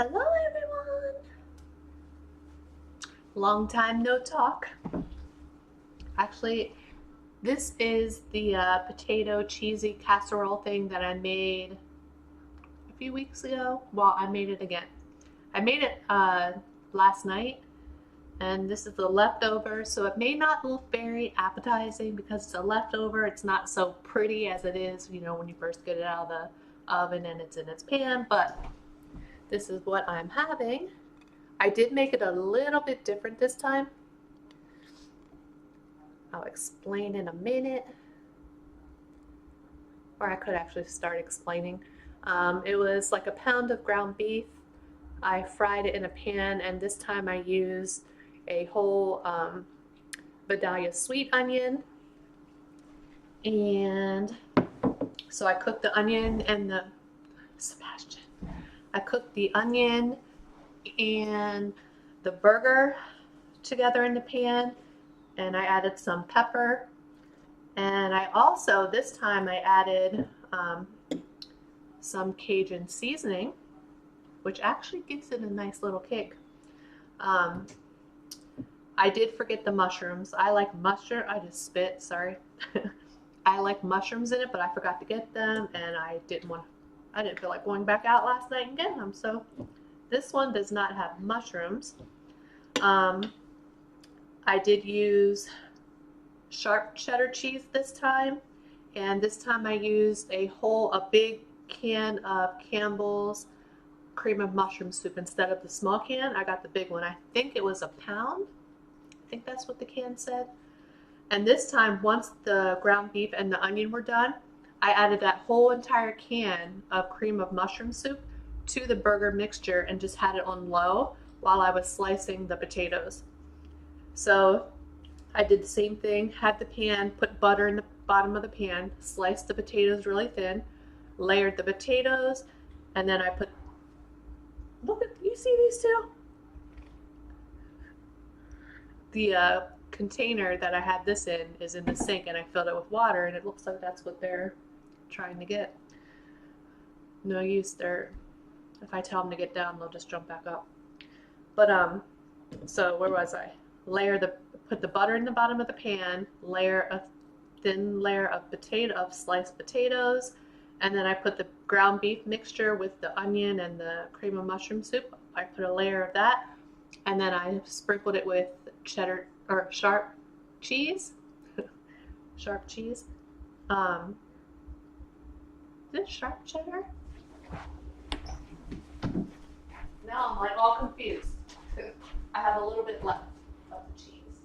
Hello everyone! Long time no talk. Actually, this is the potato cheesy casserole thing that I made a few weeks ago. Well, I made it again. I made it last night, and this is the leftover, so it may not look very appetizing because it's a leftover. It's not so pretty as it is, when you first get it out of the oven and it's in its pan, but this is what I'm having. I did make it a little bit different this time. I'll explain in a minute. Or I could actually start explaining. It was like a pound of ground beef. I fried it in a pan, and this time I used a whole Vidalia sweet onion. And so I cooked the onion and I cooked the onion and the burger together in the pan, and I added some pepper, and I also this time I added some Cajun seasoning, which actually gives it a nice little kick. I did forget the mushrooms. I like mushroom. I just spit. Sorry. I like mushrooms in it, but I forgot to get them, and I didn't feel like going back out last night and getting them. So this one does not have mushrooms. I did use sharp cheddar cheese this time, and this time I used a big can of Campbell's cream of mushroom soup instead of the small can. I got the big one. I think it was a pound. I think that's what the can said. And this time, once the ground beef and the onion were done, I added that whole entire can of cream of mushroom soup to the burger mixture and just had it on low while I was slicing the potatoes. So I did the same thing, had the pan, put butter in the bottom of the pan, sliced the potatoes really thin, layered the potatoes, and then I put, you see these two? The container that I had this in is in the sink, and I filled it with water, and it looks like that's what they're trying to get. No use, if I tell them to get down, they'll just jump back up. But so where was I? Put the butter in the bottom of the pan, layer a thin layer of sliced potatoes, and then I put the ground beef mixture with the onion and the cream of mushroom soup. I put a layer of that, and then I sprinkled it with cheddar or sharp cheese. Sharp cheese. Is it sharp cheddar? Now I'm like all confused. I have a little bit left of the cheese.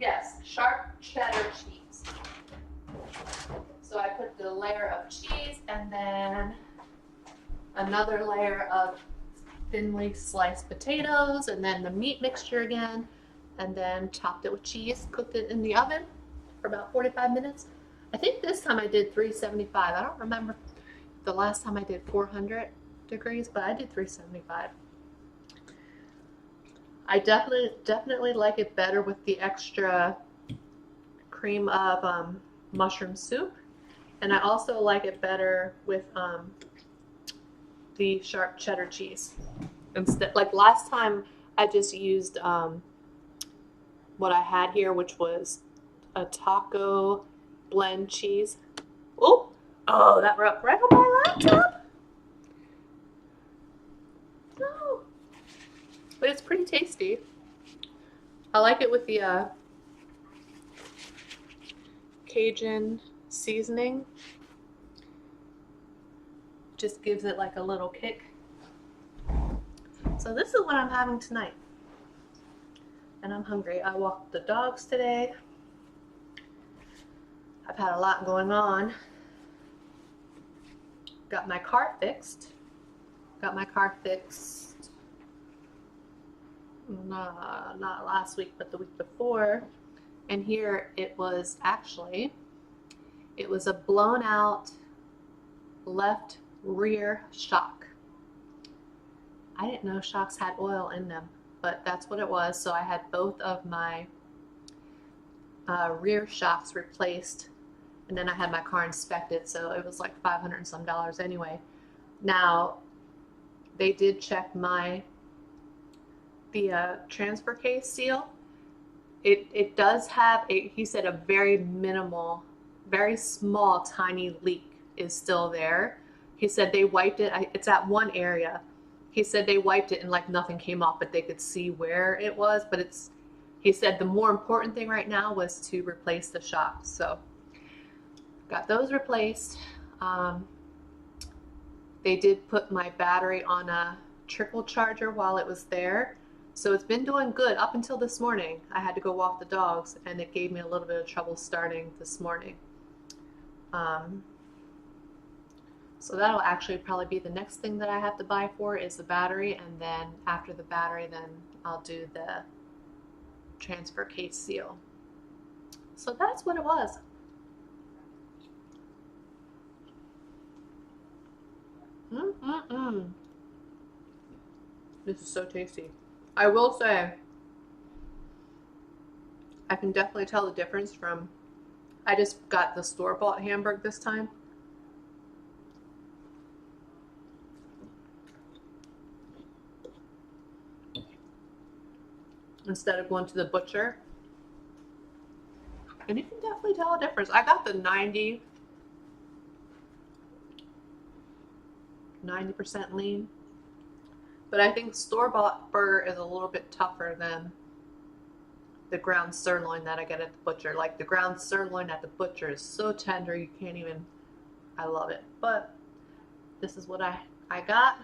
Yes, sharp cheddar cheese. So I put the layer of cheese and then another layer of thinly sliced potatoes, and then the meat mixture again, and then topped it with cheese, cooked it in the oven for about 45 minutes. I think this time I did 375. I don't remember the last time I did 400 degrees, but I did 375. I definitely like it better with the extra cream of mushroom soup, and I also like it better with the sharp cheddar cheese. Instead, like last time, I just used what I had here, which was a taco blend cheese. Oh, that rubbed right on my laptop. No, but it's pretty tasty. I like it with the Cajun seasoning. Just gives it like a little kick. So this is what I'm having tonight. And I'm hungry. I walked the dogs today. I've had a lot going on. Got my car fixed. Not last week, but the week before. And here it was a blown out left rear shock. I didn't know shocks had oil in them, but that's what it was. So I had both of my rear shocks replaced And then I had my car inspected, so it was like $500 and some anyway. Now, they did check the transfer case seal. It does have he said a very minimal, very small, tiny leak is still there. He said they wiped it. It's at one area. He said they wiped it and like nothing came off, but they could see where it was. But he said the more important thing right now was to replace the shocks. So got those replaced. They did put my battery on a trickle charger while it was there. So it's been doing good up until this morning. I had to go walk the dogs and it gave me a little bit of trouble starting this morning. So that'll actually probably be the next thing that I have to buy for is the battery, and then after the battery, then I'll do the transfer case seal. So that's what it was. This is so tasty. I will say, I can definitely tell the difference from, I just got the store-bought Hamburg this time. Instead of going to the butcher. And you can definitely tell a difference. I got the 90% lean. But I think store-bought burger is a little bit tougher than the ground sirloin that I get at the butcher. Like the ground sirloin at the butcher is so tender you can't even, I love it. But this is what I got.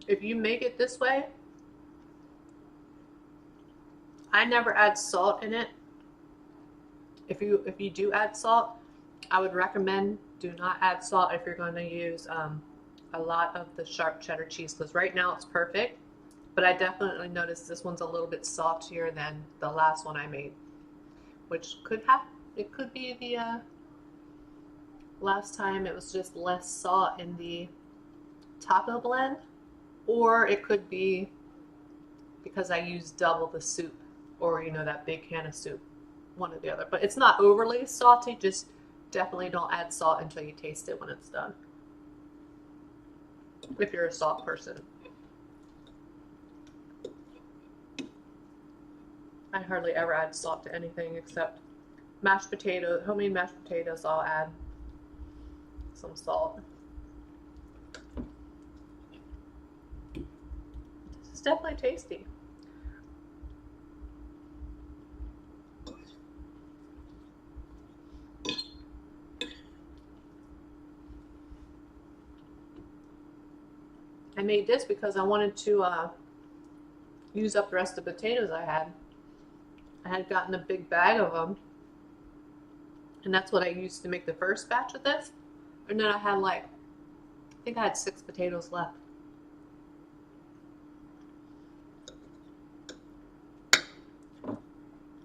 If you make it this way, I never add salt in it. If you do add salt, I would recommend do not add salt if you're going to use a lot of the sharp cheddar cheese, because right now it's perfect, but I definitely noticed this one's a little bit saltier than the last one I made, which could be the last time it was just less salt in the taco blend, or it could be because I used double the soup, or that big can of soup, one or the other. But it's not overly salty, just definitely don't add salt until you taste it when it's done, if you're a salt person. I hardly ever add salt to anything except mashed potatoes, homemade mashed potatoes. I'll add some salt. It's definitely tasty. I made this because I wanted to use up the rest of the potatoes I had. I had gotten a big bag of them, and that's what I used to make the first batch of this. And then I had I think I had 6 potatoes left.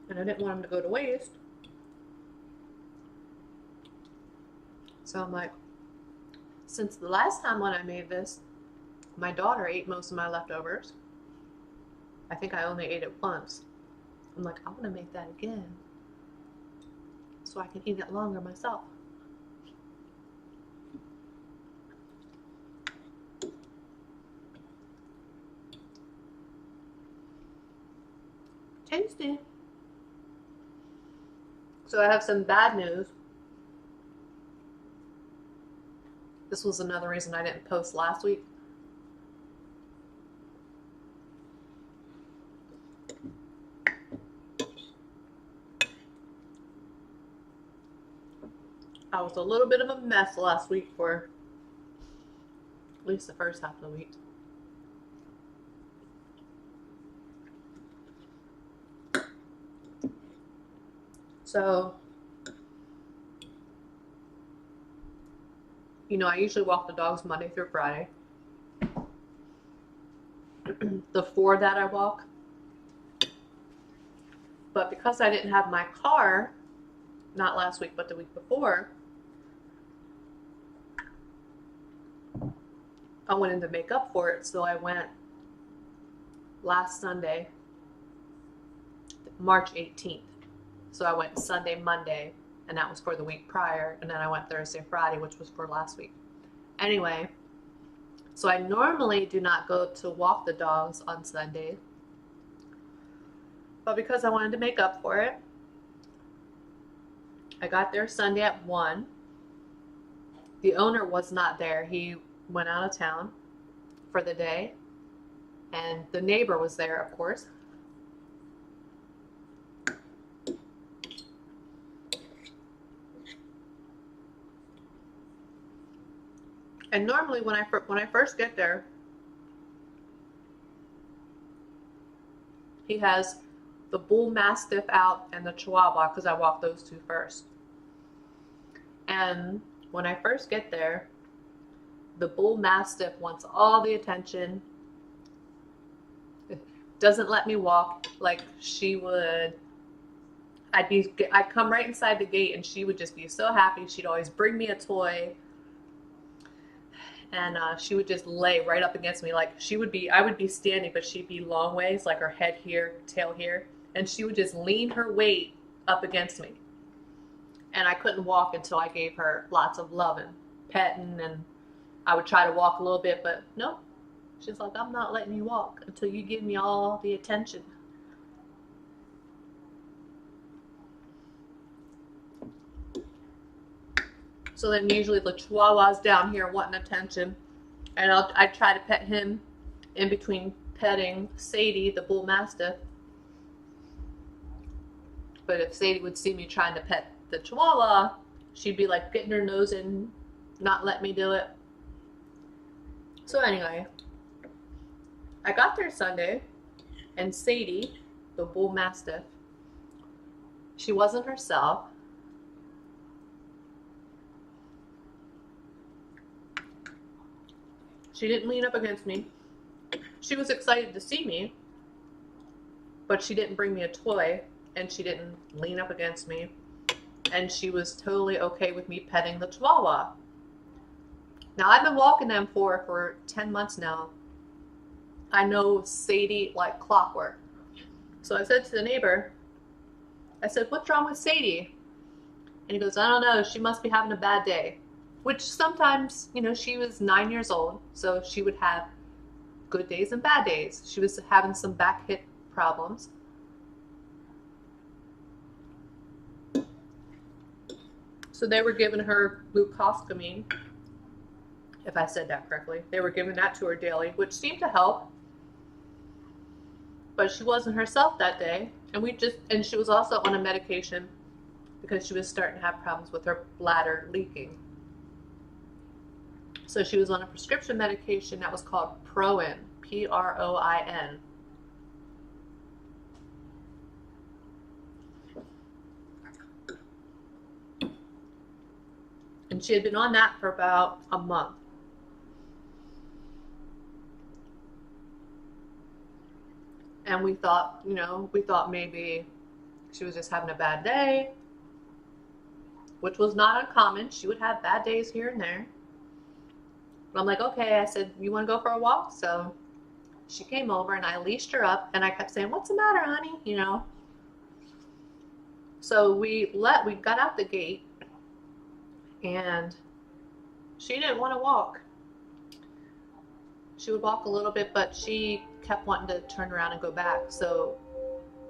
And I didn't want them to go to waste. So I'm like, since the last time when I made this, my daughter ate most of my leftovers. I think I only ate it once. I'm like, I want to make that again so I can eat it longer myself. Tasty. So I have some bad news. This was another reason I didn't post last week. I was a little bit of a mess last week for at least the first half of the week. So, I usually walk the dogs Monday through Friday. The 4 that I walk. But because I didn't have my car, not last week, but the week before, I wanted to make up for it. So I went last Sunday, March 18th. So I went Sunday, Monday, and that was for the week prior, and then I went Thursday, Friday, which was for last week. Anyway, so I normally do not go to walk the dogs on Sunday, but because I wanted to make up for it, I got there Sunday at 1. The owner was not there. He went out of town for the day, and the neighbor was there, of course. And normally when I first get there, he has the Bull Mastiff out and the Chihuahua, because I walk those two first. And when I first get there, the Bull Mastiff wants all the attention, doesn't let me walk like she would. I'd come right inside the gate and she would just be so happy. She'd always bring me a toy, and she would just lay right up against me. Like I would be standing, but she'd be long ways, like her head here, tail here, and she would just lean her weight up against me. And I couldn't walk until I gave her lots of love and petting, and I would try to walk a little bit, but no. She's like, I'm not letting you walk until you give me all the attention. So then usually the Chihuahua's down here wanting attention, and I try to pet him in between petting Sadie, the Bull Mastiff. But if Sadie would see me trying to pet the Chihuahua, she'd be like getting her nose in, not let me do it. So anyway, I got there Sunday, and Sadie, the Bull Mastiff, she wasn't herself. She didn't lean up against me. She was excited to see me, but she didn't bring me a toy, and she didn't lean up against me, and she was totally okay with me petting the Chihuahua. Now, I've been walking them for 10 months now. I know Sadie like clockwork. So I said to the neighbor, I said, what's wrong with Sadie? And he goes, I don't know, she must be having a bad day. Which sometimes, she was 9 years old, so she would have good days and bad days. She was having some back hip problems. So they were giving her glucosamine, if I said that correctly. They were giving that to her daily, which seemed to help. But she wasn't herself that day. And she was also on a medication because she was starting to have problems with her bladder leaking. So she was on a prescription medication that was called Proin, Proin. And she had been on that for about a month. And we thought maybe she was just having a bad day, which was not uncommon. She would have bad days here and there. But I'm like, okay, I said, you want to go for a walk? So she came over and I leashed her up, and I kept saying, what's the matter, honey? So we got out the gate, and she didn't want to walk. She would walk a little bit, but she kept wanting to turn around and go back. So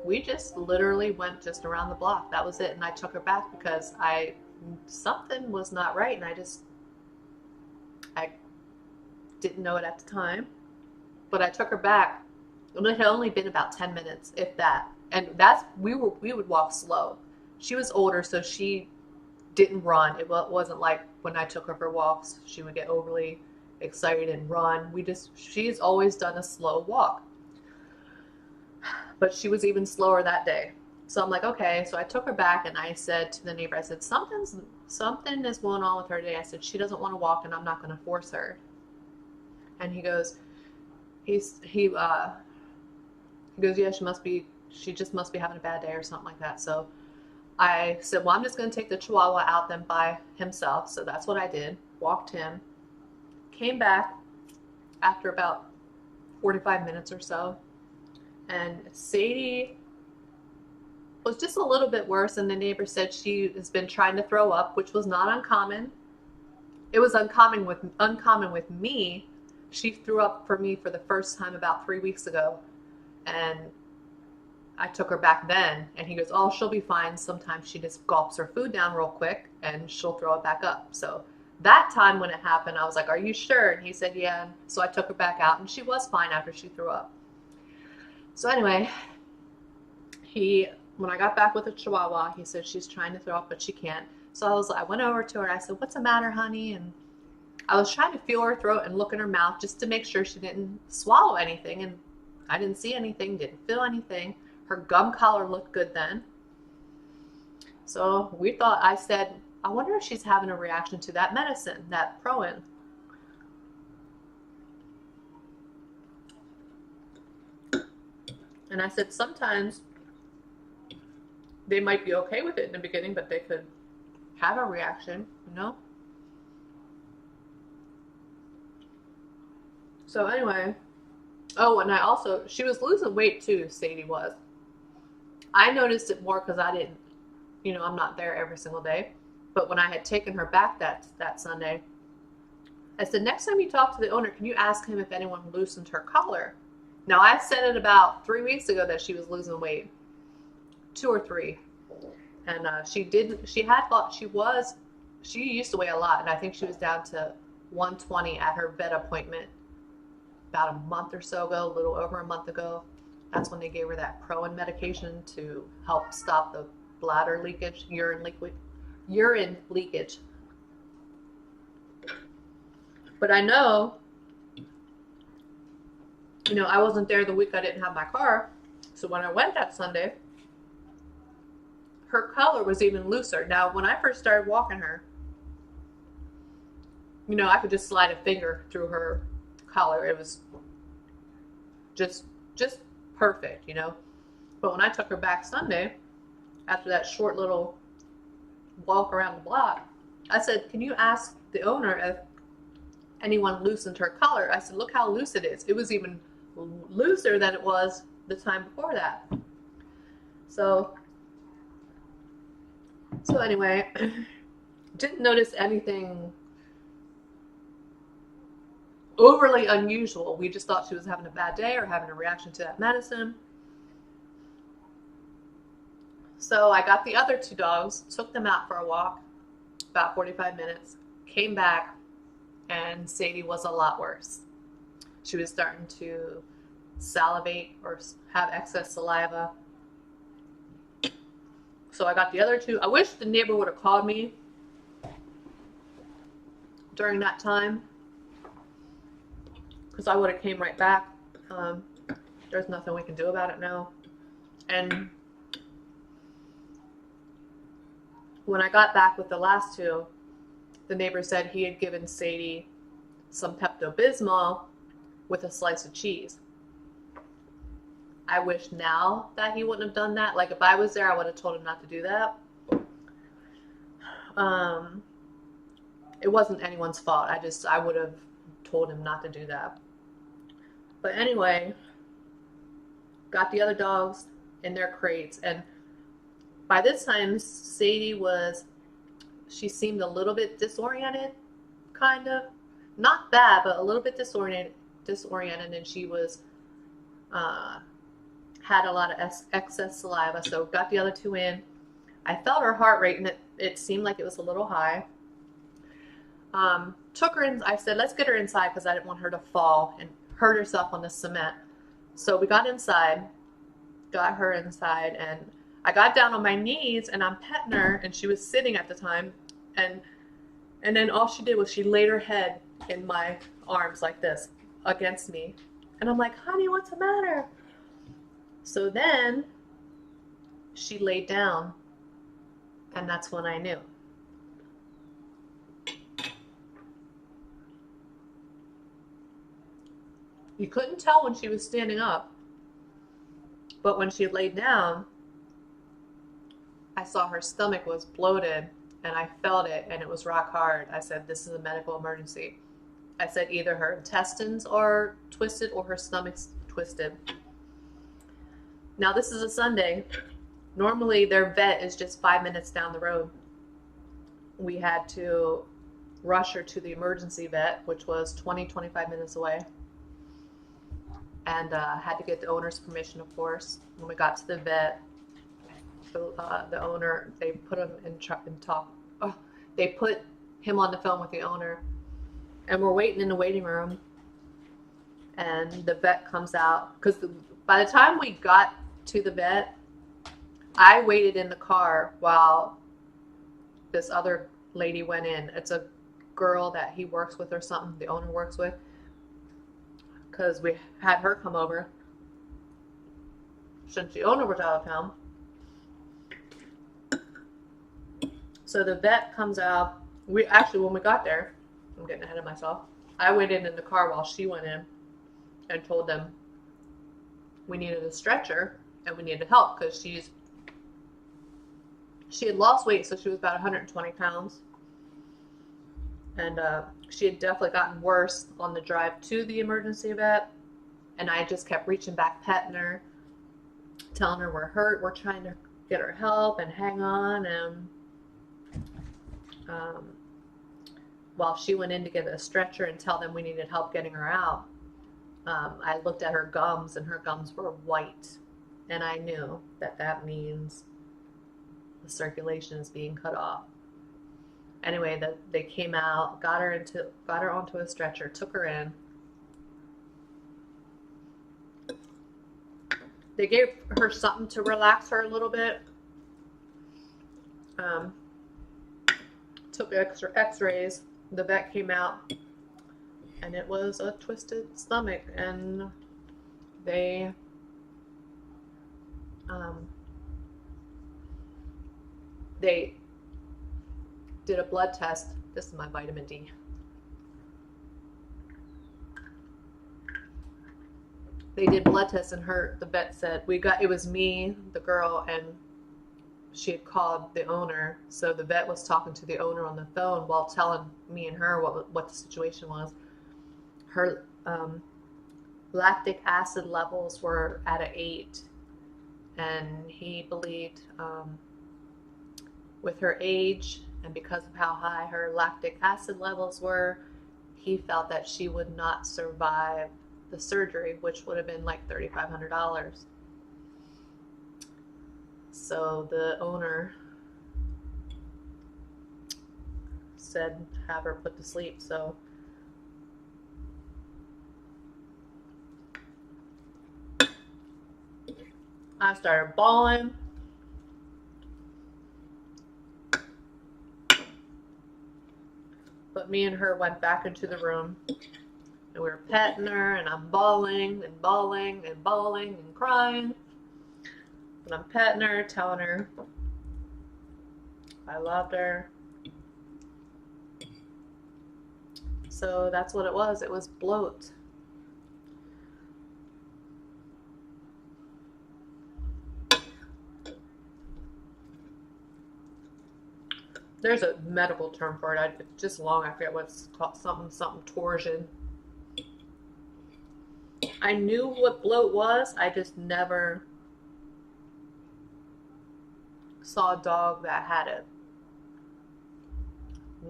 we just literally went just around the block. That was it. And I took her back because something was not right, and I didn't know it at the time. But I took her back, and it had only been about 10 minutes, if that. And we would walk slow. She was older, so she didn't run. It wasn't like when I took her for walks, she would get overly excited and run. She's always done a slow walk. But she was even slower that day. So I'm like, okay. So I took her back, and I said to the neighbor, I said, something is going on with her today. I said, she doesn't want to walk, and I'm not going to force her. And he goes, he goes, yeah, she just must be having a bad day or something like that. So I said, well, I'm just going to take the Chihuahua out then by himself. So that's what I did. Walked him. Came back after about 45 minutes or so. And Sadie was just a little bit worse, and the neighbor said she has been trying to throw up, which was not uncommon. It was uncommon with me. She threw up for me for the first time about 3 weeks ago, and I took her back then, and he goes, oh, she'll be fine. Sometimes she just gulps her food down real quick and she'll throw it back up. So that time when it happened, I was like, are you sure? And he said, yeah. So I took her back out, and she was fine after she threw up. So anyway, when I got back with the Chihuahua, he said she's trying to throw up, but she can't. So I went over to her. I said, what's the matter, honey? And I was trying to feel her throat and look in her mouth just to make sure she didn't swallow anything. And I didn't see anything, didn't feel anything. Her gum collar looked good then. So I said, I wonder if she's having a reaction to that medicine, that Proin. And I said, sometimes they might be okay with it in the beginning, but they could have a reaction, you know? So anyway, oh, and she was losing weight too, Sadie was. I noticed it more because I didn't, I'm not there every single day. But when I had taken her back that Sunday, I said, next time you talk to the owner, can you ask him if anyone loosened her collar? Now, I said it about 3 weeks ago that she was losing weight, 2 or 3. And she used to weigh a lot. And I think she was down to 120 at her vet appointment about a month or so ago, a little over a month ago. That's when they gave her that Proin medication to help stop the bladder leakage, urine leakage. But I know, I wasn't there the week I didn't have my car. So when I went that Sunday, her collar was even looser. Now, when I first started walking her, I could just slide a finger through her collar. It was just perfect, But when I took her back Sunday, after that short little walk around the block, I said, can you ask the owner if anyone loosened her collar? I said, look how loose it is. It was even looser than it was the time before that. So anyway, didn't notice anything overly unusual. We just thought she was having a bad day or having a reaction to that medicine. So I got the other 2 dogs, took them out for a walk, about 45 minutes, came back, and Sadie was a lot worse. She was starting to salivate or have excess saliva. So I got the other 2. I wish the neighbor would have called me during that time, because I would have came right back. There's nothing we can do about it now. And when I got back with the last 2, the neighbor said he had given Sadie some Pepto-Bismol with a slice of cheese. I wish now that he wouldn't have done that. Like, if I was there, I would have told him not to do that. It wasn't anyone's fault. I would have told him not to do that. But anyway, got the other dogs in their crates, and by this time, Sadie she seemed a little bit disoriented, kind of. Not bad, but a little bit disoriented, and she was, had a lot of excess saliva, so got the other 2 in. I felt her heart rate, and it seemed like it was a little high. Took her in, I said, let's get her inside, because I didn't want her to fall and hurt herself on the cement. So we got her inside, and I got down on my knees, and I'm petting her, and she was sitting at the time, and then all she did was she laid her head in my arms like this against me, and I'm like, honey, what's the matter? So then she laid down, and that's when I knew. You couldn't tell when she was standing up, but when she laid down, I saw her stomach was bloated, and I felt it, and it was rock hard. I said, this is a medical emergency. I said, either her intestines are twisted or her stomach's twisted. Now this is a Sunday. Normally their vet is just 5 minutes down the road. We had to rush her to the emergency vet, which was 25 minutes away. And had to get the owner's permission, of course. When we got to the vet, the owner, they put him in talk. Oh, they put him on the phone with the owner, and we're waiting in the waiting room. And the vet comes out, because by the time we got to the vet, I waited in the car while this other lady went in. It's a girl that he works with or something, the owner works with, because we had her come over since the owner was out of town. So the vet comes out. We actually, when we got there, I'm getting ahead of myself, I waited in the car while she went in and told them we needed a stretcher and we needed help, because she had lost weight, so she was about 120 pounds. And she had definitely gotten worse on the drive to the emergency vet. And I just kept reaching back, petting her, telling her we're hurt, we're trying to get her help and hang on. And while she went in to get a stretcher and tell them we needed help getting her out, I looked at her gums, and her gums were white. And I knew that that means the circulation is being cut off. Anyway, they came out, got her onto a stretcher, took her in. They gave her something to relax her a little bit. Took extra X-rays. The vet came out, and it was a twisted stomach, and they did a blood test. This is my vitamin D. They did blood tests, and the vet said, it was me, the girl, and she had called the owner. So the vet was talking to the owner on the phone while telling me and her what the situation was. Her lactic acid levels were at an 8, and he believed with her age and because of how high her lactic acid levels were, he felt that she would not survive the surgery, which would have been like $3,500. So the owner said have her put to sleep. So I started bawling. But me and her went back into the room, and we were petting her, and I'm bawling and bawling and bawling and crying. And I'm petting her, telling her I loved her. So that's what it was. It was bloat. There's a medical term for it. It's just long. I forget what it's called. Something torsion. I knew what bloat was. I just never saw a dog that had it.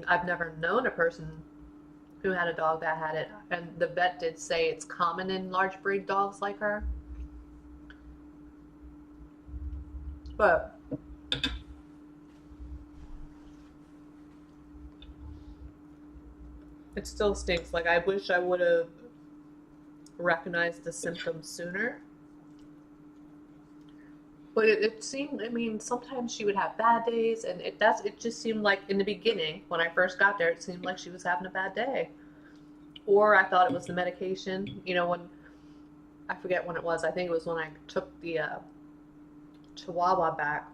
I've never known a person who had a dog that had it. And the vet did say it's common in large breed dogs like her. But it still stinks. Like, I wish I would have recognized the symptoms sooner. But it seemed, I mean, sometimes she would have bad days, and it just seemed like in the beginning, when I first got there, it seemed like she was having a bad day. Or I thought it was the medication. You know, when, I forget when it was. I think it was when I took the Chihuahua back.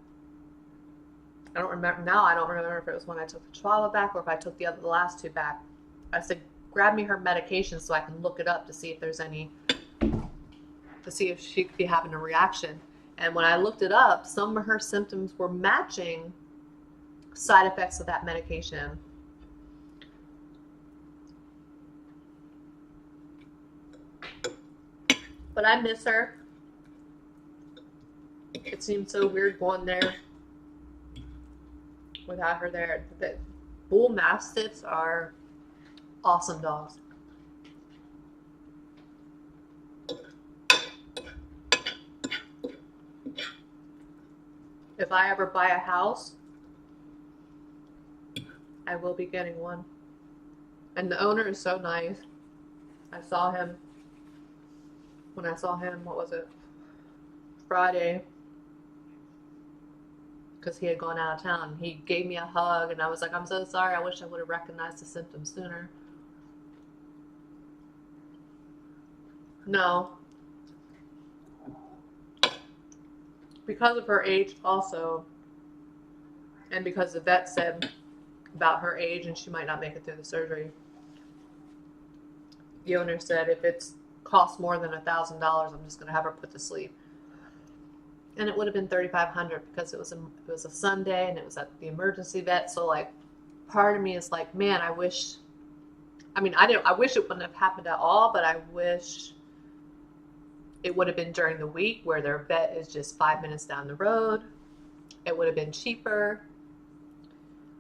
I don't remember now. I don't remember if it was when I took the Chihuahua back or if I took the last two back. I said, grab me her medication so I can look it up to see if there's any, to see if she could be having a reaction. And when I looked it up, some of her symptoms were matching side effects of that medication. But I miss her. It seemed so weird going there without her there. The bull mastiffs are awesome dogs. If I ever buy a house, I will be getting one. And the owner is so nice. I saw him, when I saw him, what was it? Friday. Because he had gone out of town. He gave me a hug and I was like, I'm so sorry. I wish I would have recognized the symptoms sooner. No. Because of her age also, and because the vet said about her age and she might not make it through the surgery, the owner said if it's cost more than $1,000, I'm just going to have her put to sleep. And it would have been $3,500 because it was a Sunday and it was at the emergency vet. So like, part of me is like, man, I wish. I mean, I wish it wouldn't have happened at all, but I wish it would have been during the week where their vet is just 5 minutes down the road. It would have been cheaper.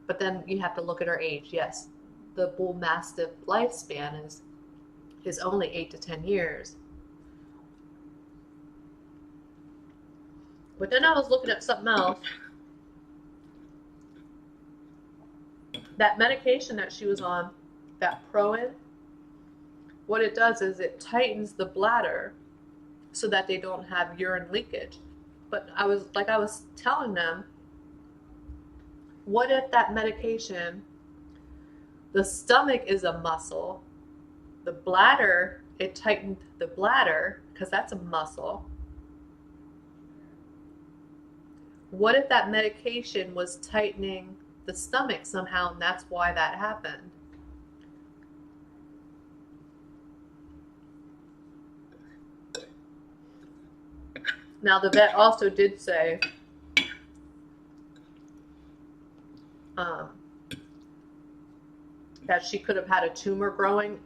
But then you have to look at her age. Yes, the bull mastiff lifespan is only 8 to 10 years. But then I was looking at something else. That medication that she was on, that Proin, what it does is it tightens the bladder so that they don't have urine leakage. But I was telling them, what if that medication, the stomach is a muscle, the bladder, it tightened the bladder because that's a muscle. What if that medication was tightening the stomach somehow and that's why that happened? Now the vet also did say that she could have had a tumor growing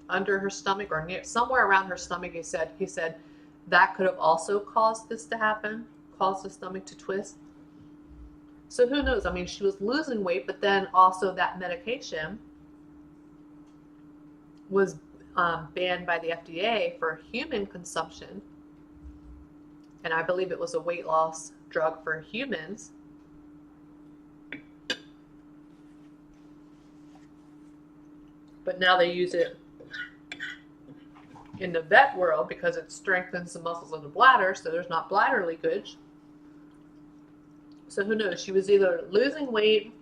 under her stomach or near somewhere around her stomach. He said that could have also caused this to happen, caused the stomach to twist. So who knows? I mean, she was losing weight, but then also that medication was banned by the FDA for human consumption. And I believe it was a weight loss drug for humans. But now they use it in the vet world because it strengthens the muscles of the bladder, so there's not bladder leakage. So who knows? She was either losing weight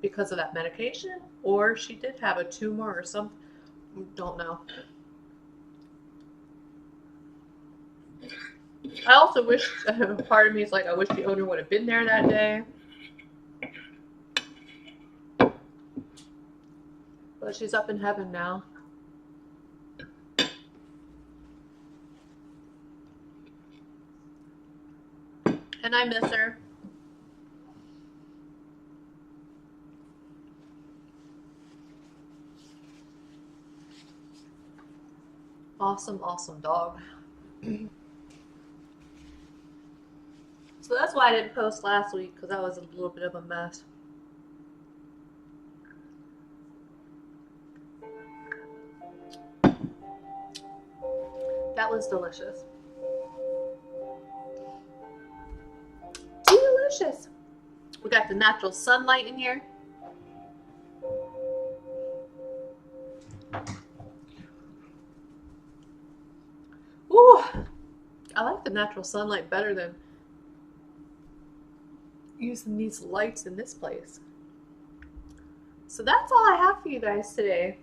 because of that medication, or she did have a tumor or something. Don't know. I also wish, part of me is like, I wish the owner would have been there that day. But she's up in heaven now. And I miss her. Awesome, awesome dog. So that's why I didn't post last week, because I was a little bit of a mess. That was delicious. Delicious. We got the natural sunlight in here. Ooh, I like the natural sunlight better than using these lights in this place. So that's all I have for you guys today.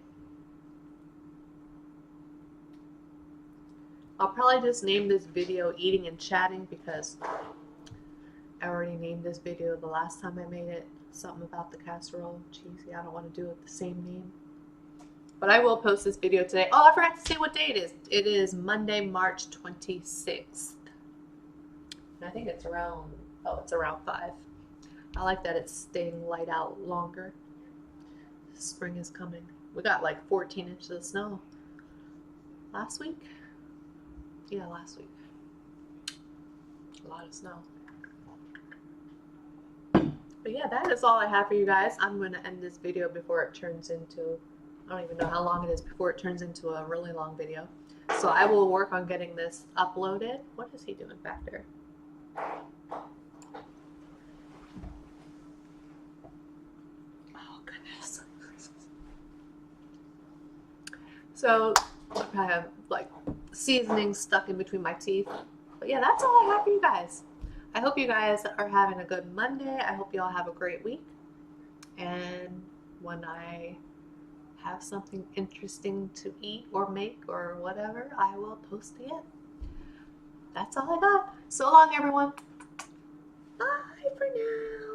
I'll probably just name this video Eating and Chatting because I already named this video the last time I made it. Something about the casserole. Cheesy. I don't want to do it the same name. But I will post this video today. Oh, I forgot to say what day it is. It is Monday, March 26th. And I think it's around, it's around 5. I like that it's staying light out longer. Spring is coming. We got like 14 inches of snow last week. Yeah, last week. A lot of snow. But yeah, that is all I have for you guys. I'm going to end this video before it turns into, I don't even know how long it is before it turns into a really long video. So I will work on getting this uploaded. What is he doing back there? Oh, goodness. So I have like seasoning stuck in between my teeth. But yeah, that's all I have for you guys. I hope you guys are having a good Monday. I hope you all have a great week. And when I have something interesting to eat or make or whatever, I will post it. That's all I got. So long, everyone. Bye for now.